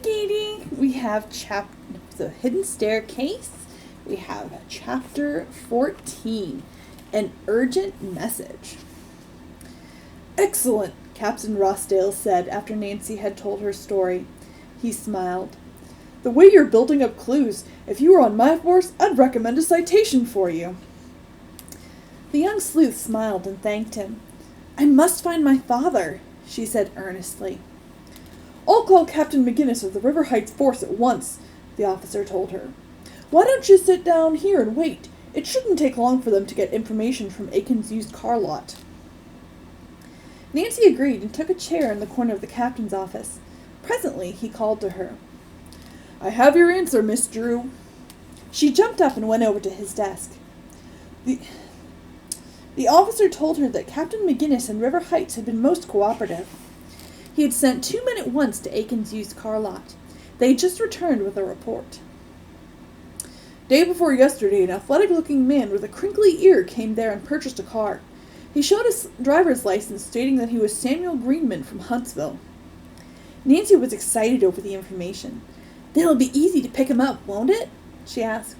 Katie. We have the Hidden Staircase. We have chapter 14, an urgent message. Excellent, Captain Rossdale said after Nancy had told her story. He smiled. The way you're building up clues, if you were on my force, I'd recommend a citation for you. The young sleuth smiled and thanked him. I must find my father, she said earnestly. I'll call Captain McGinnis of the River Heights force at once, the officer told her. Why don't you sit down here and wait? It shouldn't take long for them to get information from Aiken's used car lot. Nancy agreed and took a chair in the corner of the captain's office. Presently, he called to her. I have your answer, Miss Drew. She jumped up and went over to his desk. The officer told her that Captain McGinnis and River Heights had been most cooperative. He had sent 2 men at once to Aiken's used car lot. They had just returned with a report. Day before yesterday, an athletic-looking man with a crinkly ear came there and purchased a car. He showed his driver's license stating that he was Samuel Greenman from Huntsville. Nancy was excited over the information. Then it'll be easy to pick him up, won't it? She asked.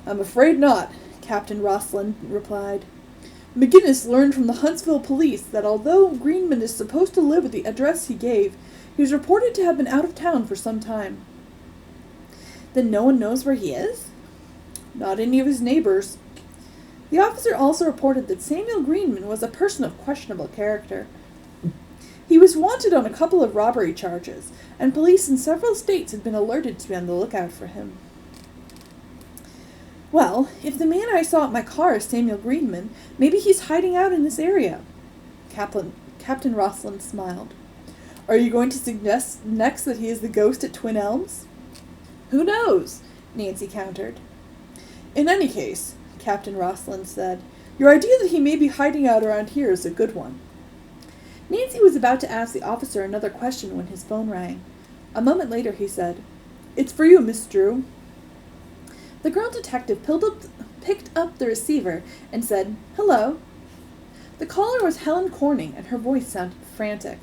I'm afraid not, Captain Rosslyn replied. McGinnis learned from the Huntsville police that although Greenman is supposed to live at the address he gave, he was reported to have been out of town for some time. Then no one knows where he is? Not any of his neighbors. The officer also reported that Samuel Greenman was a person of questionable character. He was wanted on a couple of robbery charges, and police in several states had been alerted to be on the lookout for him. Well, if the man I saw at my car is Samuel Greenman, maybe he's hiding out in this area. Captain Rosslyn smiled. Are you going to suggest next that he is the ghost at Twin Elms? Who knows? Nancy countered. In any case, Captain Rosslyn said, your idea that he may be hiding out around here is a good one. Nancy was about to ask the officer another question when his phone rang. A moment later he said, It's for you, Miss Drew. The girl detective picked up the receiver and said, Hello. The caller was Helen Corning, and her voice sounded frantic.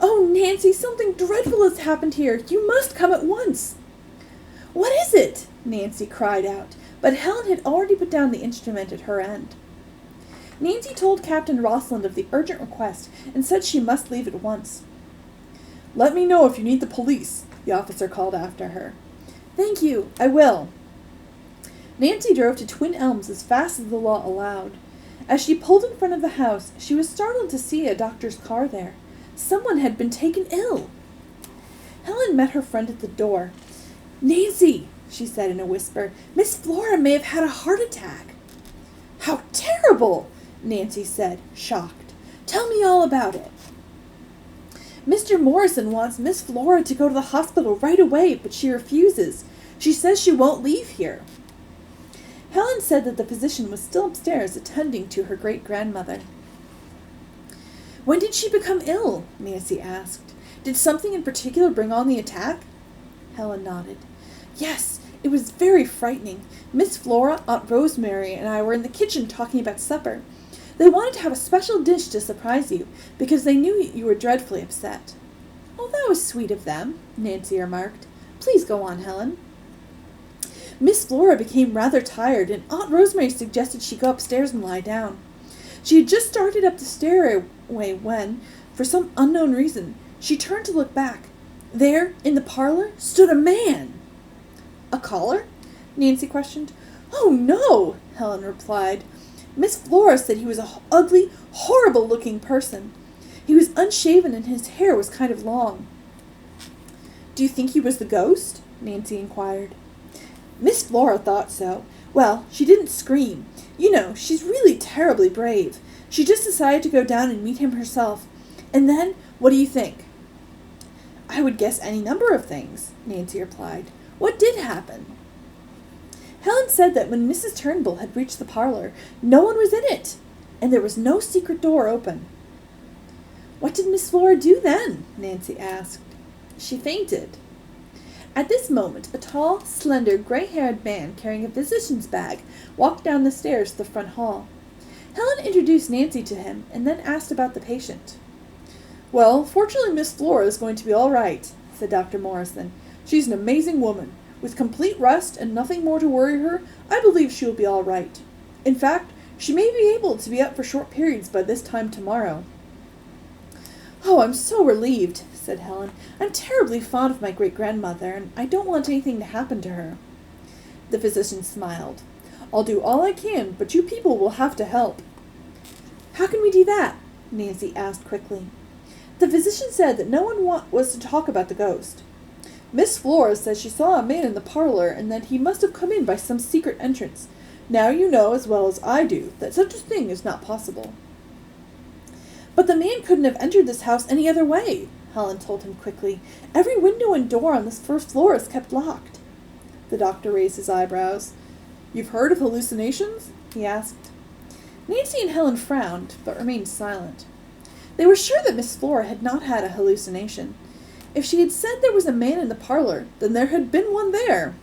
Oh, Nancy, something dreadful has happened here. You must come at once. What is it? Nancy cried out, but Helen had already put down the instrument at her end. Nancy told Captain Rosslyn of the urgent request and said she must leave at once. Let me know if you need the police, the officer called after her. Thank you, I will. Nancy drove to Twin Elms as fast as the law allowed. As she pulled in front of the house, she was startled to see a doctor's car there. Someone had been taken ill. Helen met her friend at the door. Nancy, she said in a whisper, Miss Flora may have had a heart attack. How terrible, Nancy said, shocked. Tell me all about it. Mr. Morrison wants Miss Flora to go to the hospital right away, but she refuses. She says she won't leave here. Helen said that the physician was still upstairs attending to her great-grandmother. When did she become ill? Nancy asked. Did something in particular bring on the attack? Helen nodded. Yes, it was very frightening. Miss Flora, Aunt Rosemary, and I were in the kitchen talking about supper. They wanted to have a special dish to surprise you, because they knew you were dreadfully upset. Oh, that was sweet of them, Nancy remarked. Please go on, Helen. Miss Flora became rather tired, and Aunt Rosemary suggested she go upstairs and lie down. She had just started up the stairway when, for some unknown reason, she turned to look back. There, in the parlor, stood a man. A caller? Nancy questioned. Oh, no, Helen replied. Miss Flora said he was an ugly, horrible-looking person. He was unshaven and his hair was kind of long. Do you think he was the ghost? Nancy inquired. Miss Flora thought so. Well, she didn't scream. You know, she's really terribly brave. She just decided to go down and meet him herself. And then, what do you think? I would guess any number of things, Nancy replied. What did happen? Helen said that when Mrs. Turnbull had reached the parlor, no one was in it, and there was no secret door open. What did Miss Flora do then? Nancy asked. She fainted. At this moment, a tall, slender, gray-haired man carrying a physician's bag walked down the stairs to the front hall. Helen introduced Nancy to him and then asked about the patient. Well, fortunately Miss Flora is going to be all right, said Dr. Morrison. "She's an amazing woman. With complete rest and nothing more to worry her, I believe she will be all right. In fact, she may be able to be up for short periods by this time tomorrow." "Oh, I'm so relieved," said Helen. "I'm terribly fond of my great-grandmother, and I don't want anything to happen to her." The physician smiled. "I'll do all I can, but you people will have to help." "How can we do that?" Nancy asked quickly. "The physician said that no one was to talk about the ghost. Miss Flora says she saw a man in the parlor and that he must have come in by some secret entrance. Now you know as well as I do that such a thing is not possible." "But the man couldn't have entered this house any other way," Helen told him quickly. "Every window and door on this first floor is kept locked." The doctor raised his eyebrows. "You've heard of hallucinations?" he asked. Nancy and Helen frowned, but remained silent. They were sure that Miss Flora had not had a hallucination. If she had said there was a man in the parlor, then there had been one there.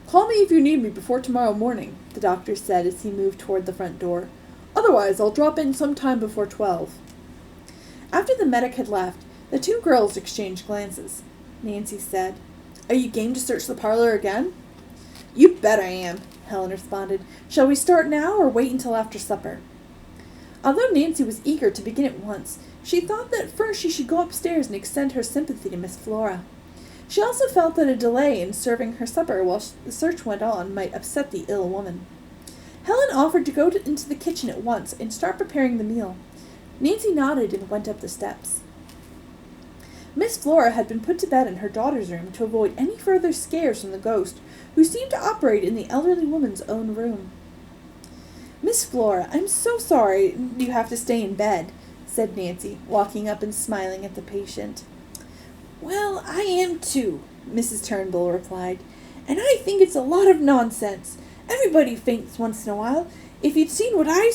"Call me if you need me before tomorrow morning," the doctor said as he moved toward the front door. "Otherwise, I'll drop in some time before 12. After the medic had left, the two girls exchanged glances. Nancy said, "Are you game to search the parlor again?" "You bet I am," Helen responded. "Shall we start now or wait until after supper?" Although Nancy was eager to begin at once, she thought that first she should go upstairs and extend her sympathy to Miss Flora. She also felt that a delay in serving her supper while the search went on might upset the ill woman. Helen offered to go into the kitchen at once and start preparing the meal. Nancy nodded and went up the steps. Miss Flora had been put to bed in her daughter's room to avoid any further scares from the ghost, who seemed to operate in the elderly woman's own room. "Miss Flora, I'm so sorry you have to stay in bed," said Nancy, walking up and smiling at the patient. "Well, I am too," Mrs. Turnbull replied, "and I think it's a lot of nonsense. Everybody faints once in a while. If you'd seen what I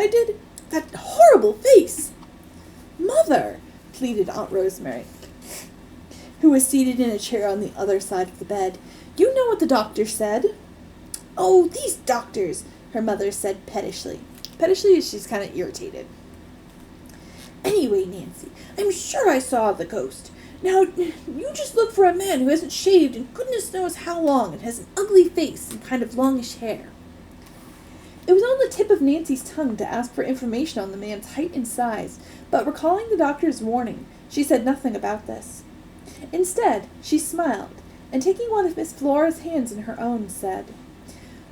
did, that horrible face." "Mother," pleaded Aunt Rosemary, who was seated in a chair on the other side of the bed, "you know what the doctor said." "Oh, these doctors," her mother said pettishly. Pettishly, she's kind of irritated. "Anyway, Nancy, I'm sure I saw the ghost. Now, you just look for a man who hasn't shaved in goodness knows how long and has an ugly face and kind of longish hair." It was on the tip of Nancy's tongue to ask for information on the man's height and size, but recalling the doctor's warning, she said nothing about this. Instead, she smiled, and taking one of Miss Flora's hands in her own, said,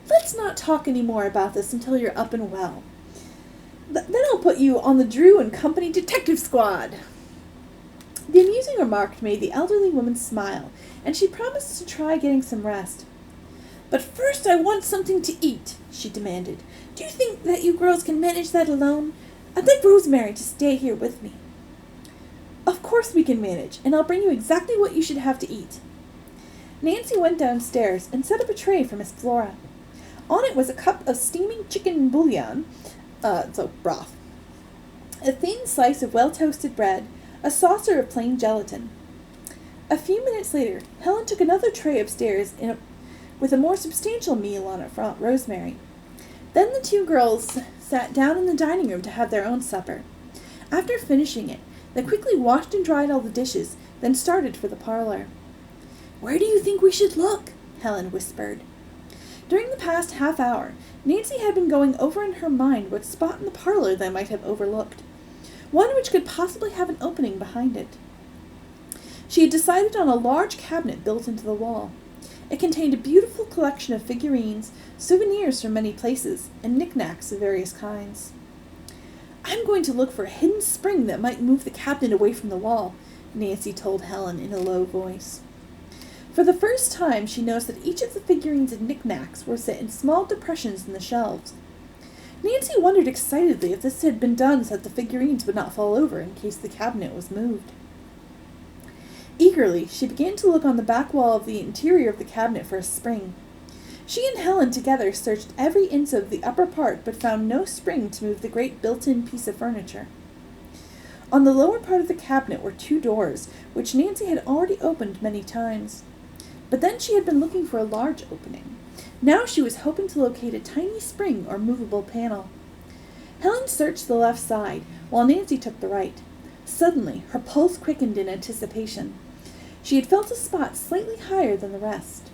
"Let's not talk any more about this until you're up and well. Then I'll put you on the Drew and Company Detective Squad." The amusing remark made the elderly woman smile, and she promised to try getting some rest. "But first I want something to eat," she demanded. "Do you think that you girls can manage that alone? I'd like Rosemary to stay here with me." "Of course we can manage, and I'll bring you exactly what you should have to eat." Nancy went downstairs and set up a tray for Miss Flora. On it was a cup of steaming chicken bouillon, broth, a thin slice of well-toasted bread, a saucer of plain gelatin. A few minutes later, Helen took another tray upstairs with a more substantial meal on it for Aunt Rosemary. Then the two girls sat down in the dining room to have their own supper. After finishing it, they quickly washed and dried all the dishes, then started for the parlor. "Where do you think we should look?" Helen whispered. During the past half hour, Nancy had been going over in her mind what spot in the parlor they might have overlooked, one which could possibly have an opening behind it. She had decided on a large cabinet built into the wall. It contained a beautiful collection of figurines, souvenirs from many places, and knickknacks of various kinds. "I'm going to look for a hidden spring that might move the cabinet away from the wall," Nancy told Helen in a low voice. For the first time, she noticed that each of the figurines and knickknacks were set in small depressions in the shelves. Nancy wondered excitedly if this had been done so that the figurines would not fall over in case the cabinet was moved. Eagerly, she began to look on the back wall of the interior of the cabinet for a spring. She and Helen together searched every inch of the upper part, but found no spring to move the great built-in piece of furniture. On the lower part of the cabinet were two doors, which Nancy had already opened many times. But then she had been looking for a large opening. Now she was hoping to locate a tiny spring or movable panel. Helen searched the left side, while Nancy took the right. Suddenly, her pulse quickened in anticipation. She had felt a spot slightly higher than the rest.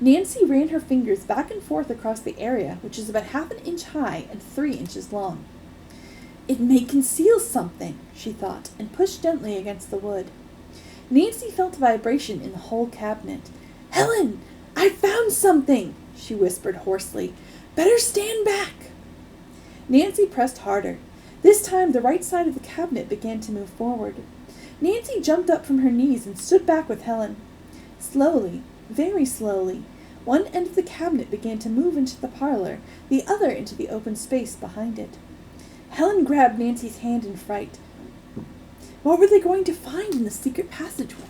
Nancy ran her fingers back and forth across the area, which is about 1/2 inch high and 3 inches long. It may conceal something, she thought, and pushed gently against the wood. Nancy felt a vibration in the whole cabinet. "Helen, I found something," she whispered hoarsely. "Better stand back." Nancy pressed harder. This time the right side of the cabinet began to move forward. Nancy jumped up from her knees and stood back with Helen. Slowly, very slowly, one end of the cabinet began to move into the parlor, the other into the open space behind it. Helen grabbed Nancy's hand in fright. What were they going to find in the secret passageway?